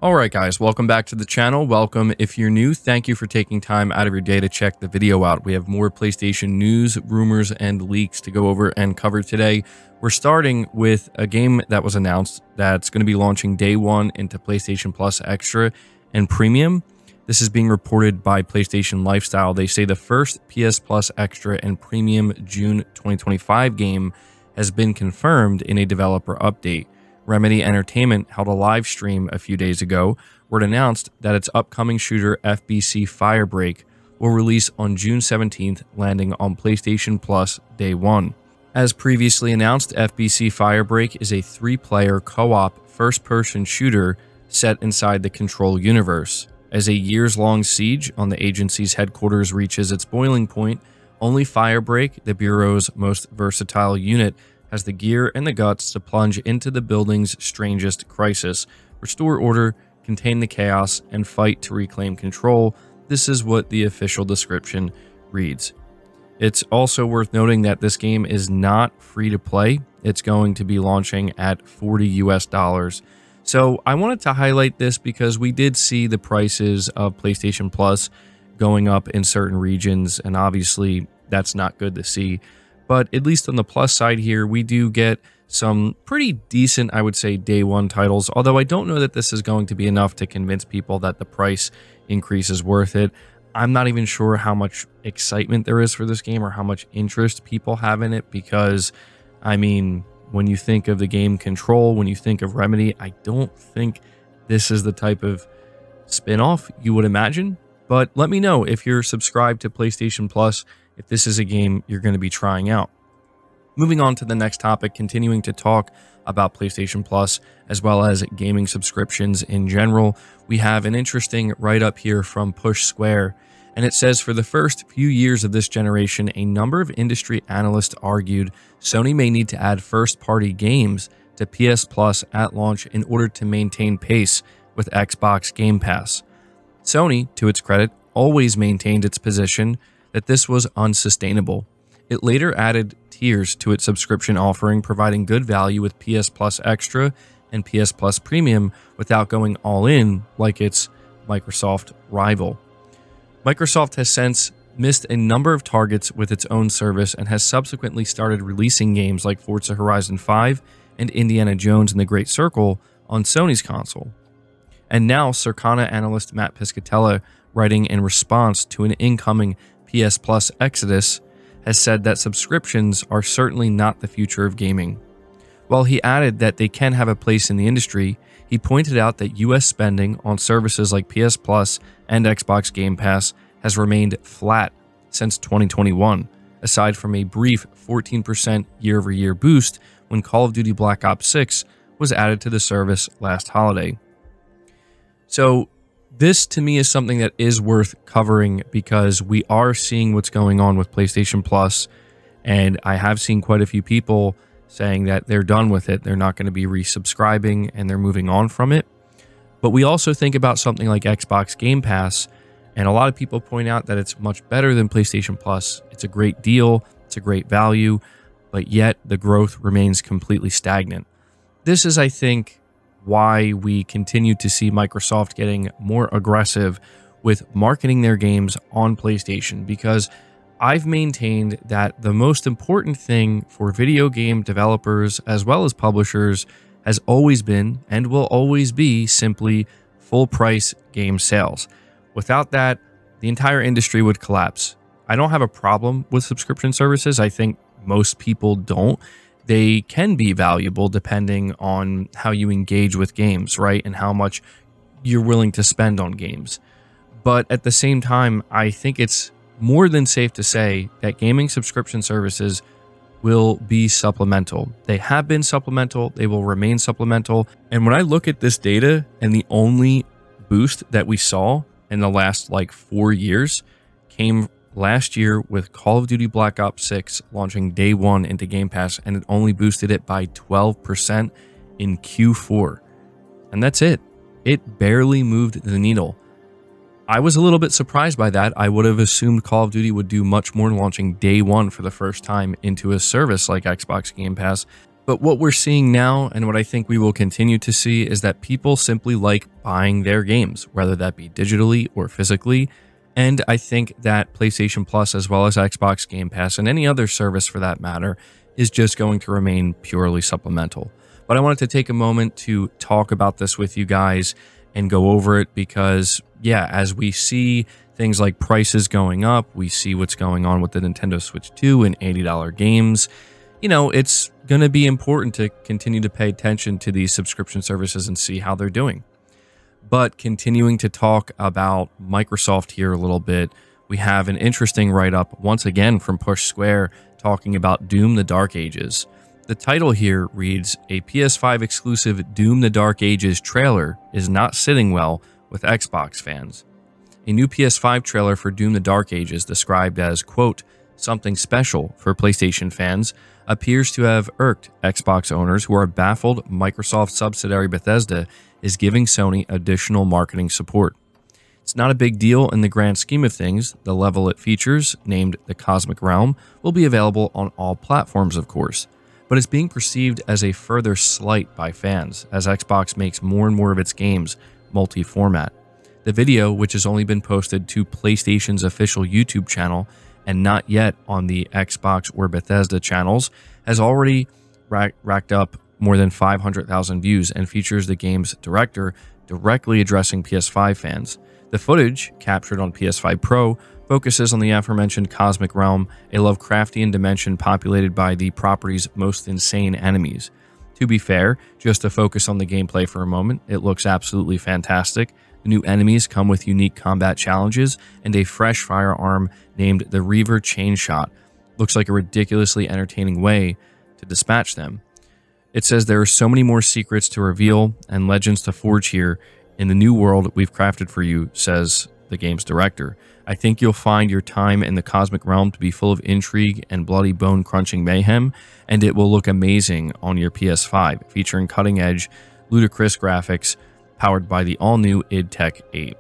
Alright guys, welcome back to the channel. Welcome if you're new. Thank you for taking time out of your day to check the video out. We have more PlayStation news, rumors, and leaks to go over and cover today. We're starting with a game that was announced that's going to be launching day one into PlayStation Plus Extra and Premium. This is being reported by PlayStation Lifestyle. They say the first PS Plus Extra and Premium June 2025 game has been confirmed in a developer update. Remedy Entertainment held a live stream a few days ago where it announced that its upcoming shooter FBC Firebreak will release on June 17th, landing on PlayStation Plus day one. As previously announced, FBC Firebreak is a 3-player co-op first-person shooter set inside the Control universe. As a years-long siege on the agency's headquarters reaches its boiling point, only Firebreak, the Bureau's most versatile unit, has the gear and the guts to plunge into the building's strangest crisis, restore order, contain the chaos, and fight to reclaim control. This is what the official description reads. It's also worth noting that this game is not free to play. It's going to be launching at $40 US. So I wanted to highlight this because we did see the prices of PlayStation Plus going up in certain regions, and obviously that's not good to see. But at least on the plus side here, we do get some pretty decent, I would say, day one titles. Although I don't know that this is going to be enough to convince people that the price increase is worth it. I'm not even sure how much excitement there is for this game or how much interest people have in it. Because, I mean, when you think of the game Control, when you think of Remedy, I don't think this is the type of spin-off you would imagine. But let me know if you're subscribed to PlayStation Plus, if this is a game you're going to be trying out. Moving on to the next topic, continuing to talk about PlayStation Plus as well as gaming subscriptions in general, we have an interesting write-up here from Push Square, and it says, for the first few years of this generation, a number of industry analysts argued Sony may need to add first-party games to PS Plus at launch in order to maintain pace with Xbox Game Pass. Sony, to its credit, always maintained its position that this was unsustainable. It later added tiers to its subscription offering, providing good value with PS Plus Extra and PS Plus Premium without going all in like its Microsoft rival. Microsoft has since missed a number of targets with its own service and has subsequently started releasing games like Forza Horizon 5 and Indiana Jones and the Great Circle on Sony's console. And now Circana analyst Matt Piscatella, writing in response to an incoming PS Plus exodus, has said that subscriptions are certainly not the future of gaming. While he added that they can have a place in the industry, he pointed out that US spending on services like PS Plus and Xbox Game Pass has remained flat since 2021, aside from a brief 14% year-over-year boost when Call of Duty Black Ops 6 was added to the service last holiday. So this, to me, is something that is worth covering because we are seeing what's going on with PlayStation Plus, and I have seen quite a few people saying that they're done with it. They're not going to be resubscribing, and they're moving on from it. But we also think about something like Xbox Game Pass, and a lot of people point out that it's much better than PlayStation Plus. It's a great deal, it's a great value, but yet the growth remains completely stagnant. This is, I think, why we continue to see Microsoft getting more aggressive with marketing their games on PlayStation, because I've maintained that the most important thing for video game developers as well as publishers has always been and will always be simply full price game sales. Without that, the entire industry would collapse. I don't have a problem with subscription services. I think most people don't. They can be valuable depending on how you engage with games, right? And how much you're willing to spend on games. But at the same time, I think it's more than safe to say that gaming subscription services will be supplemental. They have been supplemental. They will remain supplemental. And when I look at this data, and the only boost that we saw in the last 4 years came last year with Call of Duty Black Ops 6 launching day one into Game Pass, and it only boosted it by 12% in Q4. And that's it. It barely moved the needle. I was a little bit surprised by that. I would have assumed Call of Duty would do much more launching day one for the first time into a service like Xbox Game Pass. But what we're seeing now, and what I think we will continue to see, is that people simply like buying their games, whether that be digitally or physically. And I think that PlayStation Plus, as well as Xbox Game Pass, and any other service for that matter, is just going to remain purely supplemental. But I wanted to take a moment to talk about this with you guys and go over it because, yeah, as we see things like prices going up, we see what's going on with the Nintendo Switch 2 and $80 games. You know, it's going to be important to continue to pay attention to these subscription services and see how they're doing. But continuing to talk about Microsoft here a little bit, we have an interesting write-up once again from Push Square talking about Doom: The Dark Ages. The title here reads, "A PS5 exclusive Doom: The Dark Ages trailer is not sitting well with Xbox fans." A new PS5 trailer for Doom: The Dark Ages, described as, quote, "something special for PlayStation fans," appears to have irked Xbox owners who are baffled Microsoft subsidiary Bethesda is giving Sony additional marketing support. It's not a big deal in the grand scheme of things. The level it features, named the Cosmic Realm, will be available on all platforms, of course, but it's being perceived as a further slight by fans as Xbox makes more and more of its games multi-format. The video, which has only been posted to PlayStation's official YouTube channel and not yet on the Xbox or Bethesda channels, has already racked up more than 500,000 views and features the game's director directly addressing PS5 fans. The footage, captured on PS5 Pro, focuses on the aforementioned Cosmic Realm, a Lovecraftian dimension populated by the property's most insane enemies. To be fair, just to focus on the gameplay for a moment, it looks absolutely fantastic. The new enemies come with unique combat challenges and a fresh firearm named the Reaver Chainshot. Looks like a ridiculously entertaining way to dispatch them. It says there are so many more secrets to reveal and legends to forge here in the new world we've crafted for you, says the game's director. I think you'll find your time in the Cosmic Realm to be full of intrigue and bloody bone-crunching mayhem, and it will look amazing on your PS5, featuring cutting-edge, ludicrous graphics powered by the all-new id Tech 8.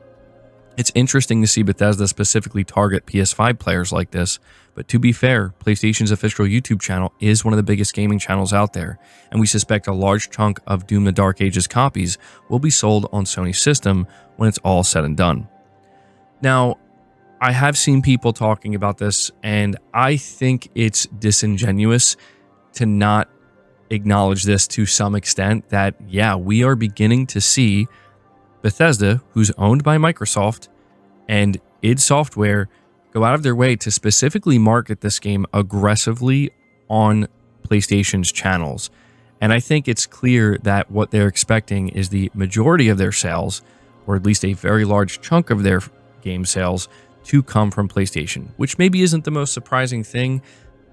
It's interesting to see Bethesda specifically target PS5 players like this, but to be fair, PlayStation's official YouTube channel is one of the biggest gaming channels out there, and we suspect a large chunk of Doom: The Dark Ages copies will be sold on Sony's system when it's all said and done. Now, I have seen people talking about this, and I think it's disingenuous to not acknowledge this to some extent, that, yeah, we are beginning to see Bethesda, who's owned by Microsoft, and id Software go out of their way to specifically market this game aggressively on PlayStation's channels. And I think it's clear that what they're expecting is the majority of their sales, or at least a very large chunk of their game sales, to come from PlayStation, which maybe isn't the most surprising thing.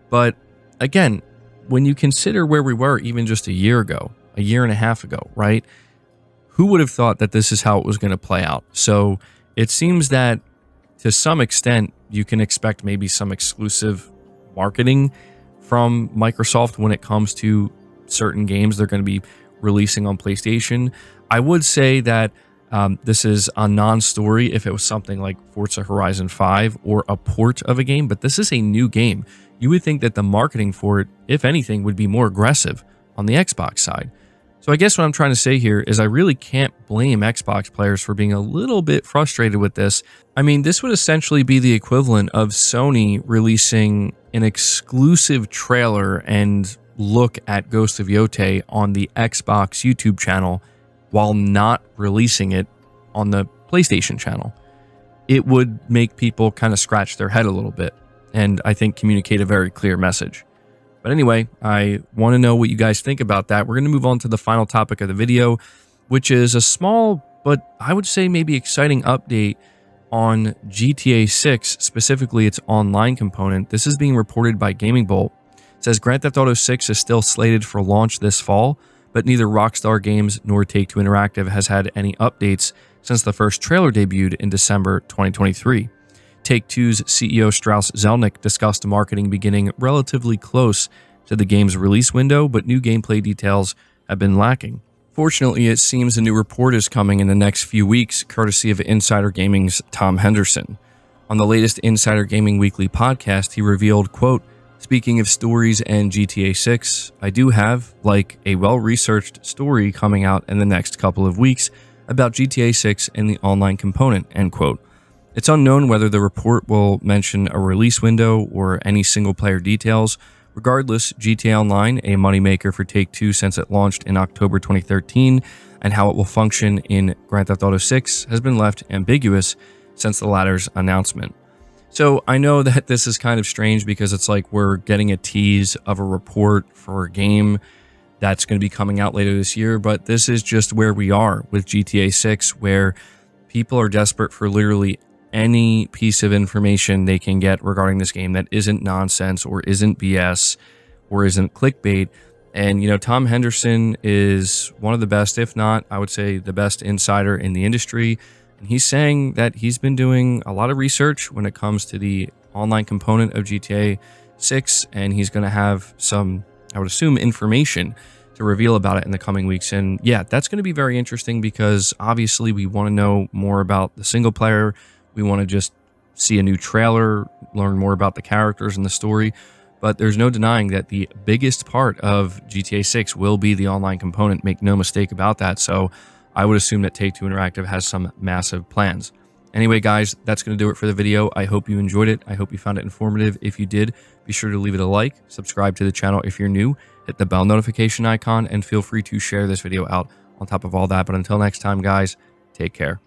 But again, when you consider where we were even just a year ago, a year and a half ago, right? Who would have thought that this is how it was going to play out? So it seems that to some extent, you can expect maybe some exclusive marketing from Microsoft when it comes to certain games they're going to be releasing on PlayStation. I would say that this is a non-story if it was something like Forza Horizon 5 or a port of a game, but this is a new game. You would think that the marketing for it, if anything, would be more aggressive on the Xbox side. So I guess what I'm trying to say here is I really can't blame Xbox players for being a little bit frustrated with this. I mean, this would essentially be the equivalent of Sony releasing an exclusive trailer and look at Ghost of Yotei on the Xbox YouTube channel while not releasing it on the PlayStation channel. It would make people kind of scratch their head a little bit, and I think communicate a very clear message. But anyway, I want to know what you guys think about that. We're going to move on to the final topic of the video, which is a small, but I would say maybe exciting update on GTA 6, specifically its online component. This is being reported by Gaming Bolt. It says Grand Theft Auto 6 is still slated for launch this fall, but neither Rockstar Games nor Take-Two Interactive has had any updates since the first trailer debuted in December 2023. Take-Two's CEO Strauss Zelnick discussed marketing beginning relatively close to the game's release window, but new gameplay details have been lacking. Fortunately, it seems a new report is coming in the next few weeks, courtesy of Insider Gaming's Tom Henderson. On the latest Insider Gaming Weekly podcast, he revealed, quote, Speaking of stories and GTA 6, I do have like a well-researched story coming out in the next couple of weeks about GTA 6 and the online component, end quote. It's unknown whether the report will mention a release window or any single-player details. Regardless, GTA Online, a moneymaker for Take-Two since it launched in October 2013, and how it will function in Grand Theft Auto 6 has been left ambiguous since the latter's announcement. So I know that this is kind of strange because it's like we're getting a tease of a report for a game that's going to be coming out later this year, but this is just where we are with GTA 6, where people are desperate for literally any piece of information they can get regarding this game that isn't nonsense or isn't BS or isn't clickbait. And, you know, Tom Henderson is one of the best, if not, I would say the best insider in the industry. And he's saying that he's been doing a lot of research when it comes to the online component of GTA 6, and he's going to have some, I would assume, information to reveal about it in the coming weeks. And yeah, that's going to be very interesting because obviously we want to know more about the single player. We want to just see a new trailer, learn more about the characters and the story. But there's no denying that the biggest part of GTA 6 will be the online component. Make no mistake about that. So I would assume that Take-Two Interactive has some massive plans. Anyway, guys, that's going to do it for the video. I hope you enjoyed it. I hope you found it informative. If you did, be sure to leave it a like, subscribe to the channel if you're new, hit the bell notification icon, and feel free to share this video out on top of all that. But until next time, guys, take care.